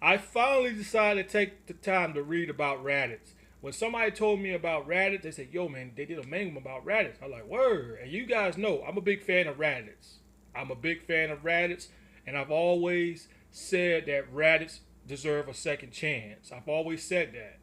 I finally decided to take the time to read about Raditz. When somebody told me about Raditz, they said, "Yo, man, they did a manga about Raditz." I'm like, "Word!" And you guys know I'm a big fan of Raditz. I'm a big fan of Raditz, and I've always said that Raditz deserve a second chance. I've always said that.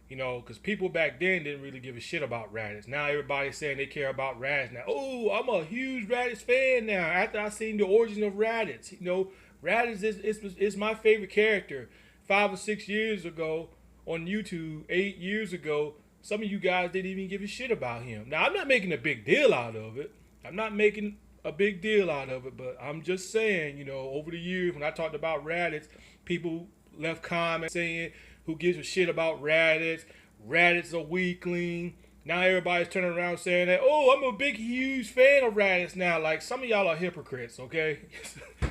You know, because people back then didn't really give a shit about Raditz. Now everybody's saying they care about Raditz. Now, oh, I'm a huge Raditz fan now. After I seen the origin of Raditz, you know, Raditz is my favorite character. 5 or 6 years ago on YouTube, 8 years ago, some of you guys didn't even give a shit about him. Now, I'm not making a big deal out of it. I'm not making a big deal out of it, but I'm just saying, you know, over the years when I talked about Raditz, people left comments saying, who gives a shit about Raditz? Raditz a weakling. Now everybody's turning around saying that, oh, I'm a big, huge fan of Raditz now. Like, some of y'all are hypocrites, okay?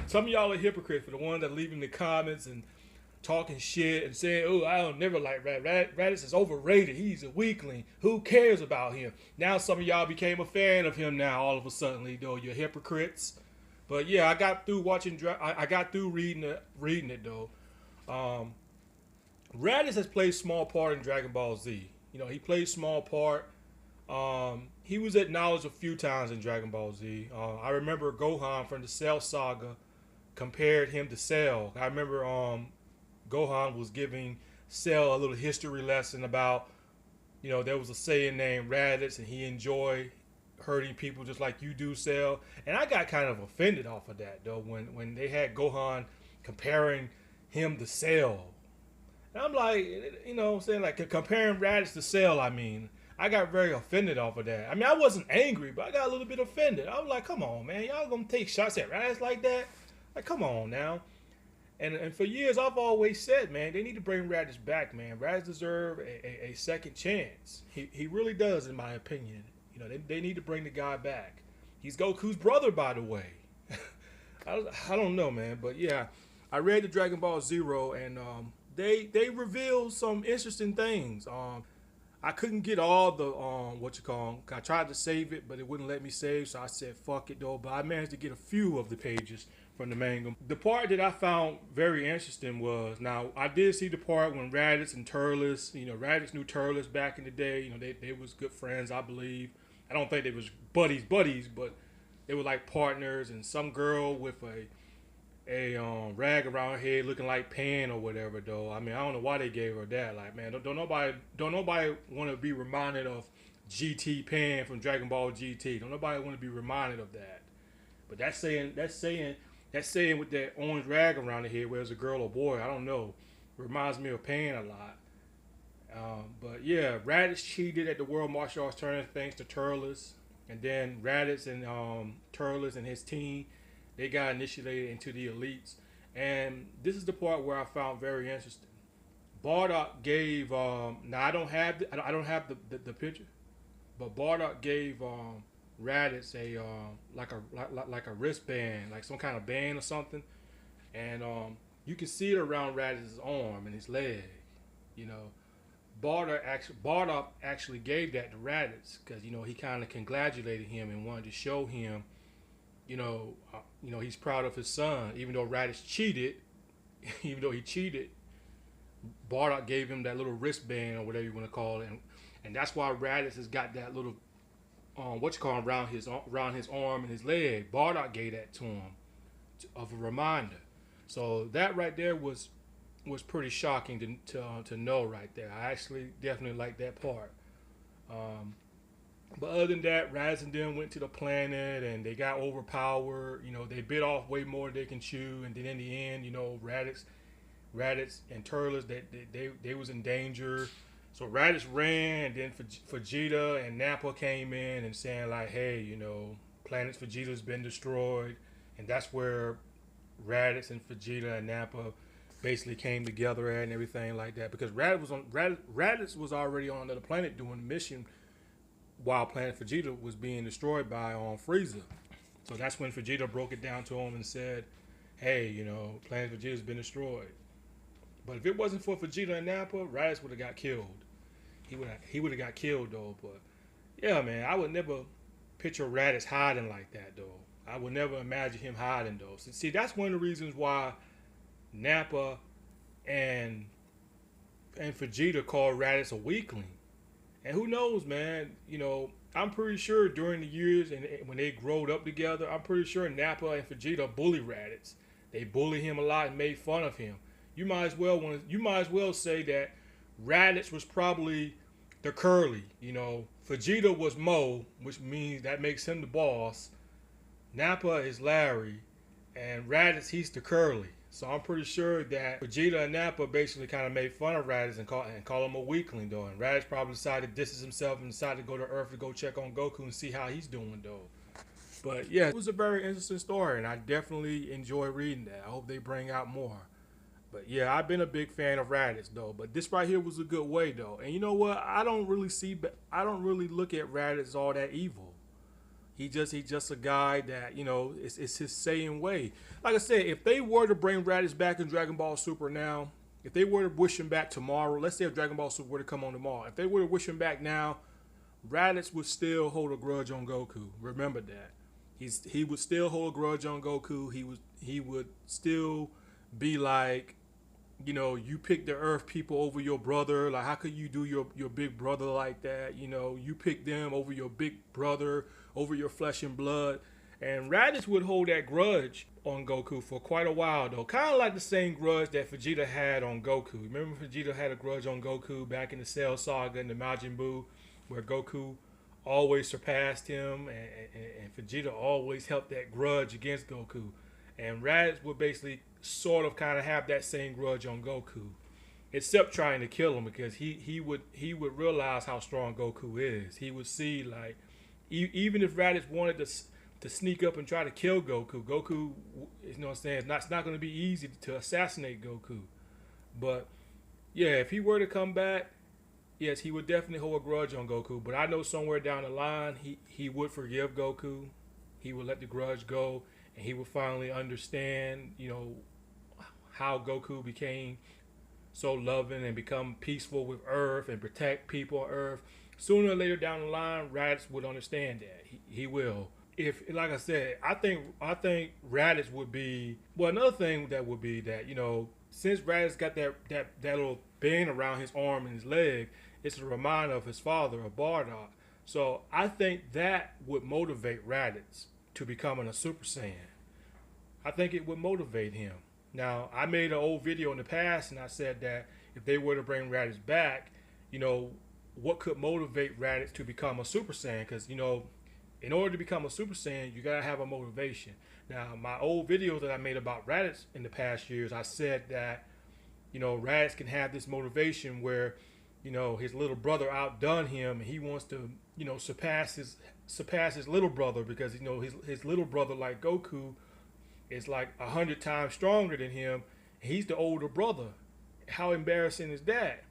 Some of y'all are hypocrites for the ones that leave in the comments and talking shit and saying, oh, I don't never like Raditz. Raditz is overrated. He's a weakling. Who cares about him? Now some of y'all became a fan of him now all of a sudden, though. You're hypocrites. But yeah, I got through watching, I got through reading it though. Raditz has played small part in Dragon Ball Z. You know, he played small part. He was acknowledged a few times in Dragon Ball Z. I remember Gohan from the Cell Saga compared him to Cell. I remember Gohan was giving Cell a little history lesson about, you know, there was a Saiyan named Raditz and he enjoyed hurting people just like you do, Cell. And I got kind of offended off of that, though, when they had Gohan comparing him to Cell. And I'm like, you know what I'm saying? Like, comparing Raditz to Cell, I mean, I got very offended off of that. I mean, I wasn't angry, but I got a little bit offended. I was like, come on, man. Y'all gonna take shots at Raditz like that? Like, come on now. And for years, I've always said, man, they need to bring Raditz back, man. Raditz deserves a second chance. He really does, in my opinion. You know, they need to bring the guy back. He's Goku's brother, by the way. I don't know, man. But, yeah, I read the Dragon Ball Zero, and they revealed some interesting things. I couldn't get all the I tried to save it, but it wouldn't let me save, so I said fuck it though. But I managed to get a few of the pages from the manga. The part that I found very interesting was, now I did see the part when Raditz and Turles, you know, Raditz knew Turles back in the day. You know, they was good friends, I believe. I don't think they was buddies, but they were like partners. And some girl with a rag around her head looking like Pan or whatever, though. I mean, I don't know why they gave her that. Like, man, don't nobody want to be reminded of GT Pan from Dragon Ball GT. Don't nobody want to be reminded of that. But that's saying with that orange rag around the head, whether it's a girl or boy, I don't know. Reminds me of Pan a lot. But yeah, Raditz cheated at the World Martial Arts Tournament thanks to Turles, and then Raditz and Turles and his team, they got initiated into the elites. And this is the part where I found very interesting. Bardock gave now I don't have the picture, but Bardock gave Raditz a like a wristband, like some kind of band or something, and you can see it around Raditz's arm and his leg. You know, Bardock actually gave that to Raditz because, you know, he kind of congratulated him and wanted to show him, you know, he's proud of his son, even though Raditz cheated. Even though he cheated, Bardock gave him that little wristband or whatever you want to call it, and that's why Raditz has got that little around his arm and his leg. Bardock gave that to him of a reminder. So that right there was pretty shocking to know right there. I actually definitely like that part. But other than that, Raditz and them went to the planet and they got overpowered. You know, they bit off way more than they can chew, and then in the end, you know, Raditz and Turles, they was in danger. So Raditz ran, and then Vegeta and Nappa came in and saying like, hey, you know, planet Vegeta's been destroyed, and that's where Raditz and Vegeta and Nappa basically came together at and everything like that, because Raditz was already on another planet doing a mission while Planet Vegeta was being destroyed by Frieza. So that's when Vegeta broke it down to him and said, hey, you know, Planet Vegeta's been destroyed. But if it wasn't for Vegeta and Nappa, Raditz would have got killed. He would have got killed though. But yeah, man, I would never picture Raditz hiding like that though. I would never imagine him hiding though. So, see, that's one of the reasons why Nappa and Vegeta called Raditz a weakling. And who knows, man? I'm pretty sure during the years and when they growed up together, I'm pretty sure Nappa and Vegeta bully Raditz. They bullied him a lot and made fun of him. You might as well say that Raditz was probably the curly. Vegeta was Mo, which means that makes him the boss. Nappa is Larry, and Raditz, he's the curly. So I'm pretty sure that Vegeta and Nappa basically kind of made fun of Raditz and call him a weakling, though. And Raditz probably decided to distance himself and decided to go to Earth to go check on Goku and see how he's doing, though. But yeah, it was a very interesting story, and I definitely enjoy reading that. I hope they bring out more. But yeah, I've been a big fan of Raditz, though. But this right here was a good way, though. And you know what? I don't really look at Raditz as all that evil. He's just a guy that, it's his same way. Like I said, if they were to bring Raditz back in Dragon Ball Super now, if they were to wish him back tomorrow, let's say if Dragon Ball Super were to come on tomorrow, if they were to wish him back now, Raditz would still hold a grudge on Goku. Remember that. He would still hold a grudge on Goku. He would still be like, you pick the Earth people over your brother. Like, how could you do your big brother like that? You pick them over your big brother, over your flesh and blood. And Raditz would hold that grudge on Goku for quite a while, though. Kind of like the same grudge that Vegeta had on Goku. Remember Vegeta had a grudge on Goku back in the Cell Saga and the Majin Buu, where Goku always surpassed him, and Vegeta always helped that grudge against Goku. And Raditz would basically sort of kind of have that same grudge on Goku, except trying to kill him, because he would realize how strong Goku is. He would see, like, even if Raditz wanted to sneak up and try to kill Goku, it's not going to be easy to assassinate Goku. But yeah, if he were to come back, yes, he would definitely hold a grudge on Goku. But I know somewhere down the line, he would forgive Goku. He would let the grudge go, and he would finally understand, how Goku became so loving and become peaceful with Earth and protect people on Earth. Sooner or later down the line, Raditz would understand that. He will. If, like I said, I think Raditz would be, well, another thing that would be that, since Raditz got that little band around his arm and his leg, it's a reminder of his father, of Bardock. So I think that would motivate Raditz to becoming a Super Saiyan. I think it would motivate him. Now, I made an old video in the past, and I said that if they were to bring Raditz back, what could motivate Raditz to become a Super Saiyan? Because, in order to become a Super Saiyan, you gotta have a motivation. Now, my old videos that I made about Raditz in the past years, I said that, Raditz can have this motivation where, his little brother outdone him, and he wants to, surpass his little brother, because, his little brother, like Goku, is like 100 times stronger than him. He's the older brother. How embarrassing is that?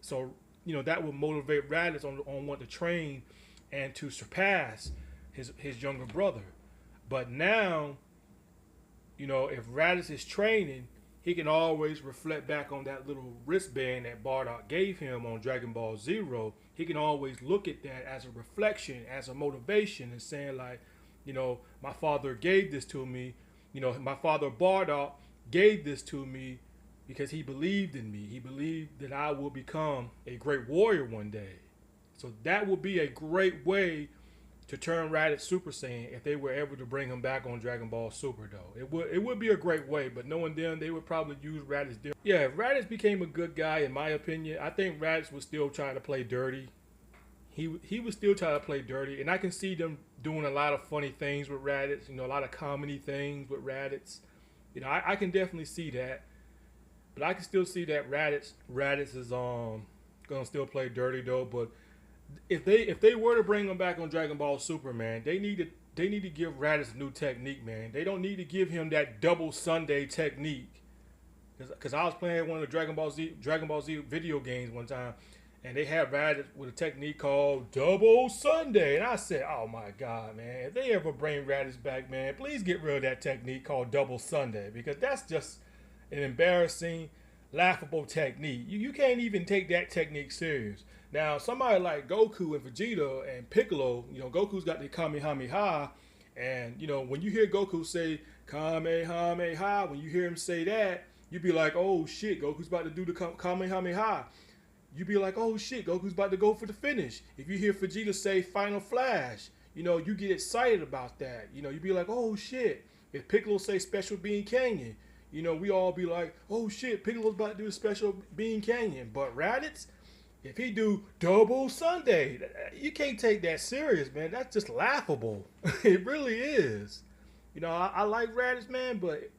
So, that would motivate Raditz on want to train and to surpass his younger brother. But now, if Raditz is training, he can always reflect back on that little wristband that Bardock gave him on Dragon Ball Zero. He can always look at that as a reflection, as a motivation, and saying, like, my father gave this to me. My father Bardock gave this to me because he believed in me. He believed that I will become a great warrior one day. So that would be a great way to turn Raditz Super Saiyan if they were ever to bring him back on Dragon Ball Super, though. It would be a great way, but knowing them, they would probably use Raditz different. Yeah, if Raditz became a good guy, in my opinion, I think Raditz was still trying to play dirty. He was still trying to play dirty, and I can see them doing a lot of funny things with Raditz, a lot of comedy things with Raditz. I can definitely see that. But I can still see that Raditz is gonna still play dirty, though. But if they were to bring him back on Dragon Ball Super, man, they need to give Raditz a new technique, man. They don't need to give him that double Sunday technique. Because I was playing one of the Dragon Ball Z video games one time, and they had Raditz with a technique called Double Sunday. And I said, oh my God, man, if they ever bring Raditz back, man, please get rid of that technique called Double Sunday, because that's just an embarrassing, laughable technique. You can't even take that technique serious. Now, somebody like Goku and Vegeta and Piccolo, Goku's got the Kamehameha, and, when you hear Goku say Kamehameha, when you hear him say that, you'd be like, oh shit, Goku's about to do the Kamehameha. You'd be like, oh shit, Goku's about to go for the finish. If you hear Vegeta say Final Flash, you get excited about that. You'd be like, oh shit. If Piccolo say Special Bean Canyon, we all be like, oh shit, Piccolo's about to do a Special Bean Canyon. But Raditz, if he do Double Sunday, you can't take that serious, man. That's just laughable. It really is. I like Raditz, man, but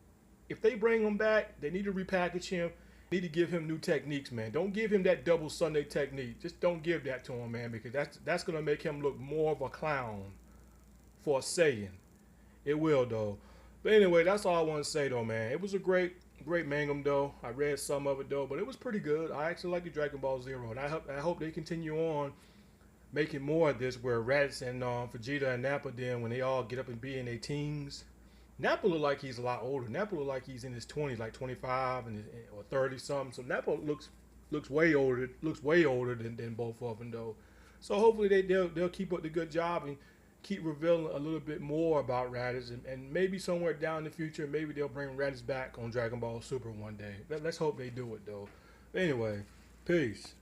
if they bring him back, they need to repackage him. Need to give him new techniques, man. Don't give him that Double Sunday technique. Just don't give that to him, man, because that's gonna make him look more of a clown for a Saiyan. It will, though. But anyway, that's all I want to say, though, man. It was a great mangum, though. I read some of it, though, but it was pretty good. I actually like the Dragon Ball Zero, and I hope they continue on making more of this, where Raditz and Vegeta and Nappa, then when they all get up and be in their teens. Nappa look like he's a lot older. Nappa look like he's in his 20s, like 25 or 30 something. So Nappa looks way older. Looks way older than both of them, though. So hopefully they'll keep up the good job and keep revealing a little bit more about Raditz, and maybe somewhere down in the future, maybe they'll bring Raditz back on Dragon Ball Super one day. Let's hope they do it, though. Anyway, peace.